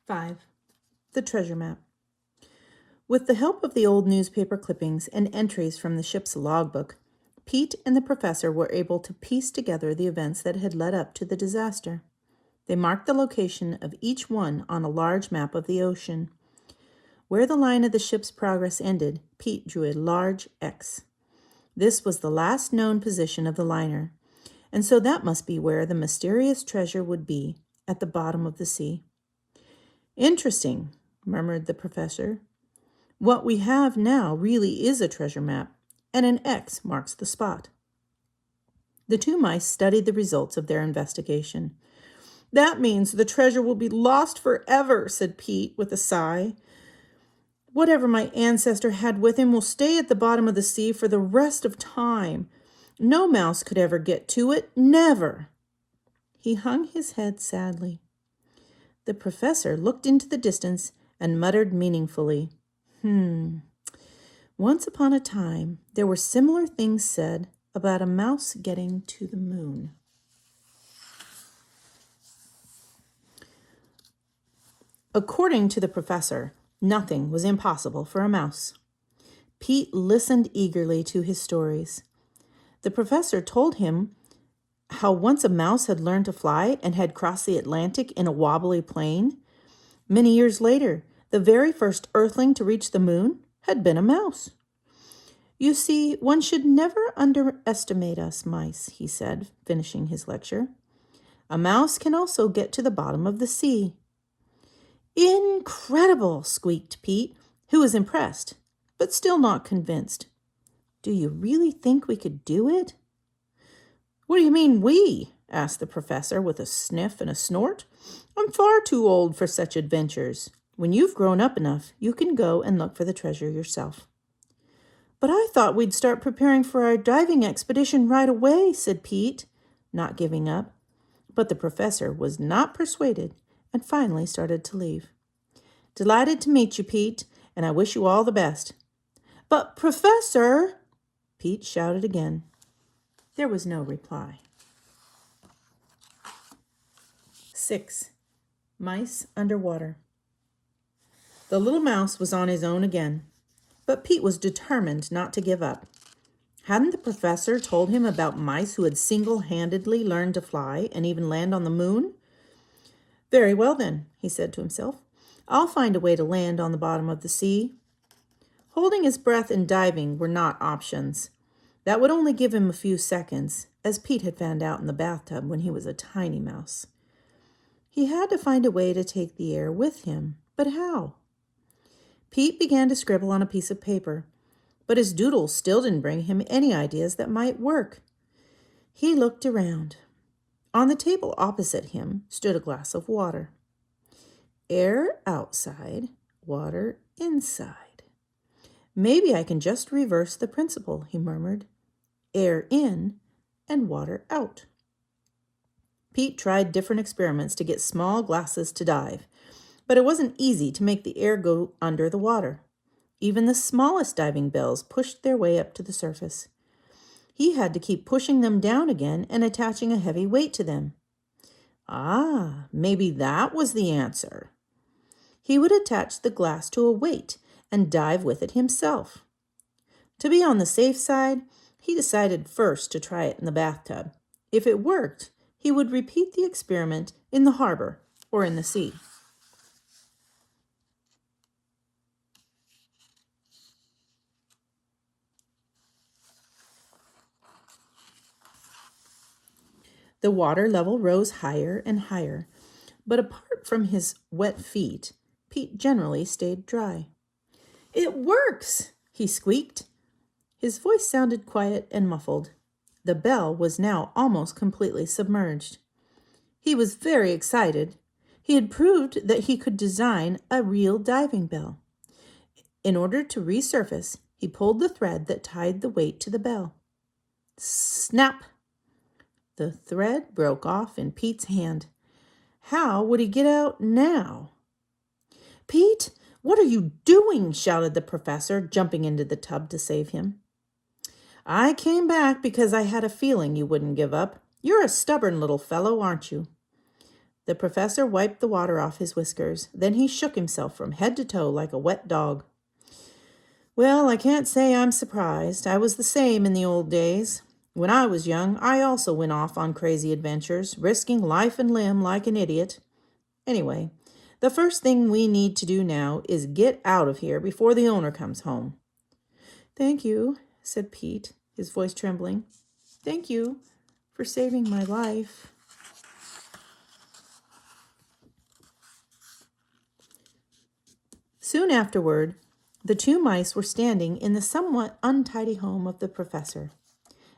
5. The treasure map. With the help of the old newspaper clippings and entries from the ship's logbook, Pete and the professor were able to piece together the events that had led up to the disaster. They marked the location of each one on a large map of the ocean. Where the line of the ship's progress ended, Pete drew a large X. This was the last known position of the liner, and so that must be where the mysterious treasure would be, at the bottom of the sea. "Interesting," murmured the professor. "What we have now really is a treasure map, and an X marks the spot." The two mice studied the results of their investigation. "That means the treasure will be lost forever," said Pete with a sigh. "Whatever my ancestor had with him will stay at the bottom of the sea for the rest of time. No mouse could ever get to it, never." He hung his head sadly. The professor looked into the distance and muttered meaningfully, Once upon a time, there were similar things said about a mouse getting to the moon." According to the professor, nothing was impossible for a mouse. Pete listened eagerly to his stories. The professor told him how once a mouse had learned to fly and had crossed the Atlantic in a wobbly plane. Many years later, the very first earthling to reach the moon had been a mouse. "You see, one should never underestimate us mice," he said, finishing his lecture. "A mouse can also get to the bottom of the sea." "Incredible!" squeaked Pete, who was impressed, but still not convinced. "Do you really think we could do it?" "What do you mean, we?" asked the professor with a sniff and a snort. "I'm far too old for such adventures. When you've grown up enough, you can go and look for the treasure yourself." "But I thought we'd start preparing for our diving expedition right away," said Pete, not giving up. But the professor was not persuaded and finally started to leave. "Delighted to meet you, Pete, and I wish you all the best." "But, Professor," Pete shouted again. There was no reply. 6. Mice underwater. The little mouse was on his own again, but Pete was determined not to give up. Hadn't the professor told him about mice who had single-handedly learned to fly and even land on the moon? "Very well then," he said to himself. "I'll find a way to land on the bottom of the sea." Holding his breath and diving were not options. That would only give him a few seconds, as Pete had found out in the bathtub when he was a tiny mouse. He had to find a way to take the air with him, but how? Pete began to scribble on a piece of paper, but his doodle still didn't bring him any ideas that might work. He looked around. On the table opposite him stood a glass of water. Air outside, water inside. "Maybe I can just reverse the principle," he murmured. "Air in and water out." Pete tried different experiments to get small glasses to dive, but it wasn't easy to make the air go under the water. Even the smallest diving bells pushed their way up to the surface. He had to keep pushing them down again and attaching a heavy weight to them. Maybe that was the answer. He would attach the glass to a weight and dive with it himself. To be on the safe side, he decided first to try it in the bathtub. If it worked, he would repeat the experiment in the harbor or in the sea. The water level rose higher and higher, but apart from his wet feet, Pete generally stayed dry. "It works!" he squeaked. His voice sounded quiet and muffled. The bell was now almost completely submerged. He was very excited. He had proved that he could design a real diving bell. In order to resurface, he pulled the thread that tied the weight to the bell. Snap! The thread broke off in Pete's hand. How would he get out now? "Pete, what are you doing?" shouted the professor, jumping into the tub to save him. "I came back because I had a feeling you wouldn't give up. You're a stubborn little fellow, aren't you?" The professor wiped the water off his whiskers. Then he shook himself from head to toe like a wet dog. Well, I can't say I'm surprised. I was the same in the old days. When I was young, I also went off on crazy adventures, risking life and limb like an idiot. Anyway, the first thing we need to do now is get out of here before the owner comes home. Thank you, said Pete, his voice trembling. Thank you for saving my life. Soon afterward, the two mice were standing in the somewhat untidy home of the professor.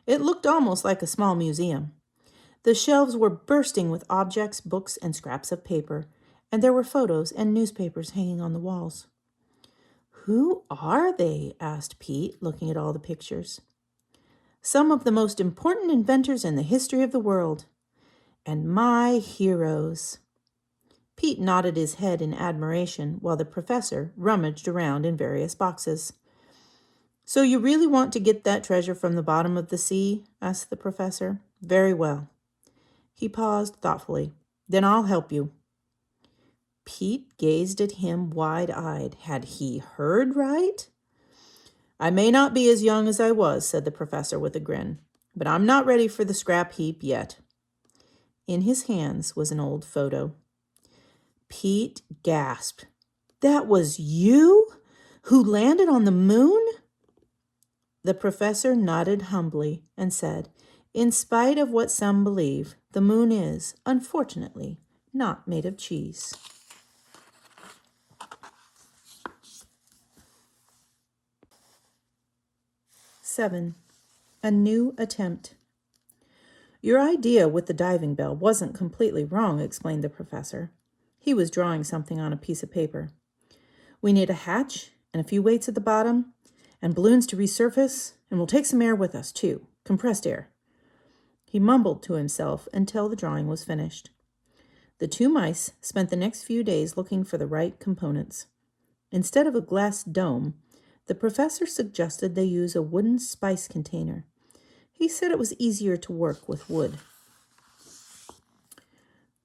It looked almost like a small museum. The shelves were bursting with objects, books, and scraps of paper, and there were photos and newspapers hanging on the walls. Who are they? Asked Pete, looking at all the pictures. Some of the most important inventors in the history of the world. And my heroes. Pete nodded his head in admiration while the professor rummaged around in various boxes. So you really want to get that treasure from the bottom of the sea? Asked the professor. Very well. He paused thoughtfully. Then I'll help you. Pete gazed at him wide-eyed. Had he heard right? I may not be as young as I was, said the professor with a grin, but I'm not ready for the scrap heap yet. In his hands was an old photo. Pete gasped. That was you? Who landed on the moon? The professor nodded humbly and said, in spite of what some believe, the moon is, unfortunately, not made of cheese. Seven, a new attempt. Your idea with the diving bell wasn't completely wrong, explained the professor. He was drawing something on a piece of paper. We need a hatch and a few weights at the bottom and balloons to resurface, and we'll take some air with us too, compressed air. He mumbled to himself until the drawing was finished. The two mice spent the next few days looking for the right components. Instead of a glass dome, the professor suggested they use a wooden spice container. He said it was easier to work with wood.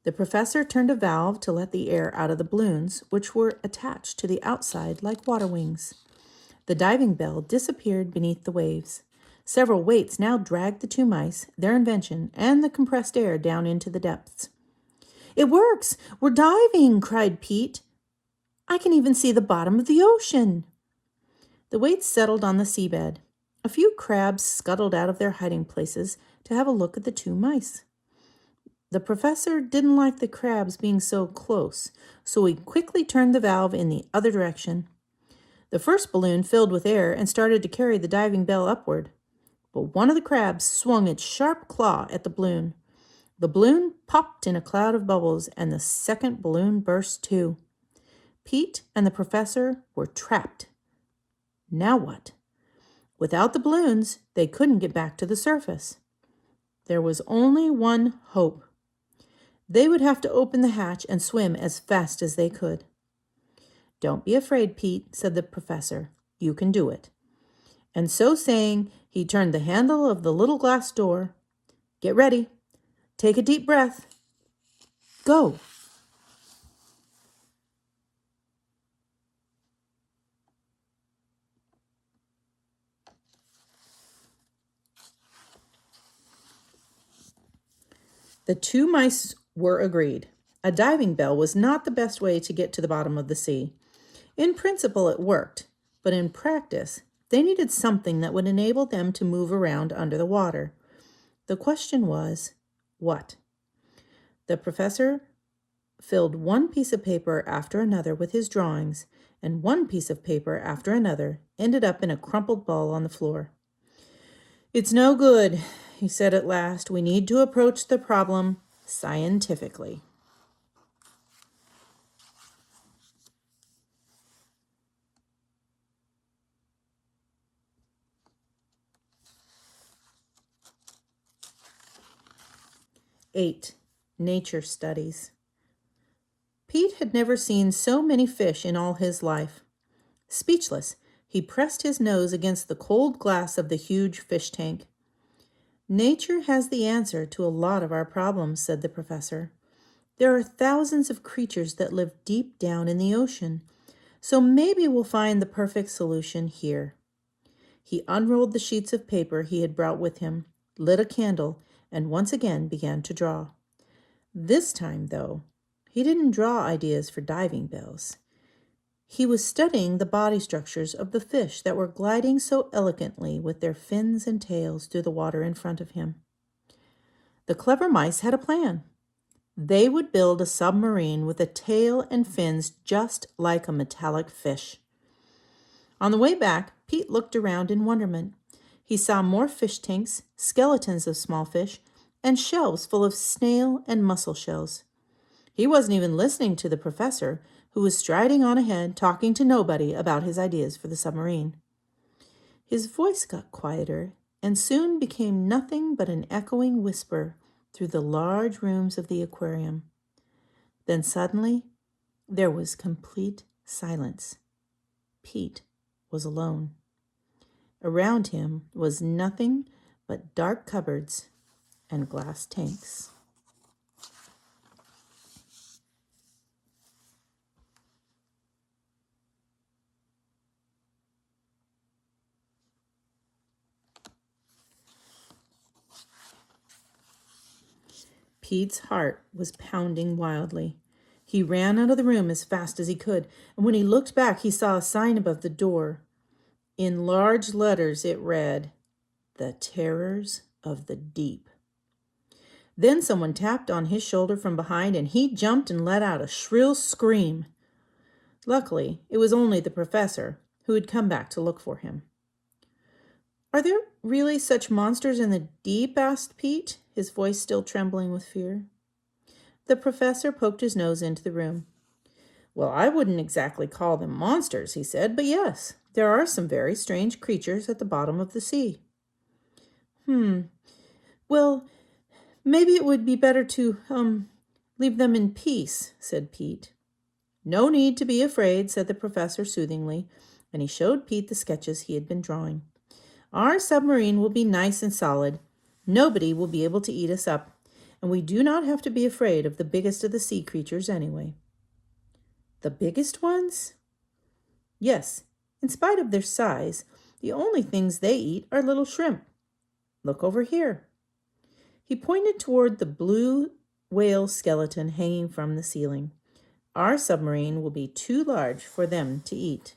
The professor turned a valve to let the air out of the balloons, which were attached to the outside like water wings. The diving bell disappeared beneath the waves. Several weights now dragged the two mice, their invention, and the compressed air down into the depths. It works! We're diving! Cried Pete. I can even see the bottom of the ocean. The weights settled on the seabed. A few crabs scuttled out of their hiding places to have a look at the two mice. The professor didn't like the crabs being so close, so he quickly turned the valve in the other direction. The first balloon filled with air and started to carry the diving bell upward. But one of the crabs swung its sharp claw at the balloon. The balloon popped in a cloud of bubbles, and the second balloon burst too. Pete and the professor were trapped. Now what? Without the balloons, they couldn't get back to the surface. There was only one hope. They would have to open the hatch and swim as fast as they could. Don't be afraid, Pete, said the professor. You can do it. And so saying, he turned the handle of the little glass door. Get ready. Take a deep breath. Go. The two mice were agreed. A diving bell was not the best way to get to the bottom of the sea. In principle, it worked, but in practice, they needed something that would enable them to move around under the water. The question was, what? The professor filled one piece of paper after another with his drawings, and one piece of paper after another ended up in a crumpled ball on the floor. It's no good, he said at last. We need to approach the problem scientifically. Eight, nature studies. Pete had never seen so many fish in all his life. Speechless, he pressed his nose against the cold glass of the huge fish tank. Nature has the answer to a lot of our problems, said the professor. There are thousands of creatures that live deep down in the ocean, so maybe we'll find the perfect solution here. He unrolled the sheets of paper he had brought with him, lit a candle, and once again began to draw. This time, though, he didn't draw ideas for diving bells. He was studying the body structures of the fish that were gliding so elegantly with their fins and tails through the water in front of him. The clever mice had a plan. They would build a submarine with a tail and fins just like a metallic fish. On the way back, Pete looked around in wonderment. He saw more fish tanks, skeletons of small fish, and shelves full of snail and mussel shells. He wasn't even listening to the professor, who was striding on ahead, talking to nobody about his ideas for the submarine. His voice got quieter and soon became nothing but an echoing whisper through the large rooms of the aquarium. Then suddenly, there was complete silence. Pete was alone. Around him was nothing but dark cupboards and glass tanks. Pete's heart was pounding wildly. He ran out of the room as fast as he could, and when he looked back, he saw a sign above the door. In large letters, it read, "The Terrors of the Deep." Then someone tapped on his shoulder from behind, and he jumped and let out a shrill scream. Luckily, it was only the professor, who had come back to look for him. "Are there really such monsters in the deep?" asked Pete, his voice still trembling with fear. The professor poked his nose into the room. "Well, I wouldn't exactly call them monsters," he said, "but yes, there are some very strange creatures at the bottom of the sea." Well, maybe it would be better to, leave them in peace," said Pete. "No need to be afraid," said the professor soothingly, and he showed Pete the sketches he had been drawing. "Our submarine will be nice and solid. Nobody will be able to eat us up, and we do not have to be afraid of the biggest of the sea creatures anyway." "The biggest ones?" "Yes. In spite of their size, the only things they eat are little shrimp. Look over here." He pointed toward the blue whale skeleton hanging from the ceiling. "Our submarine will be too large for them to eat."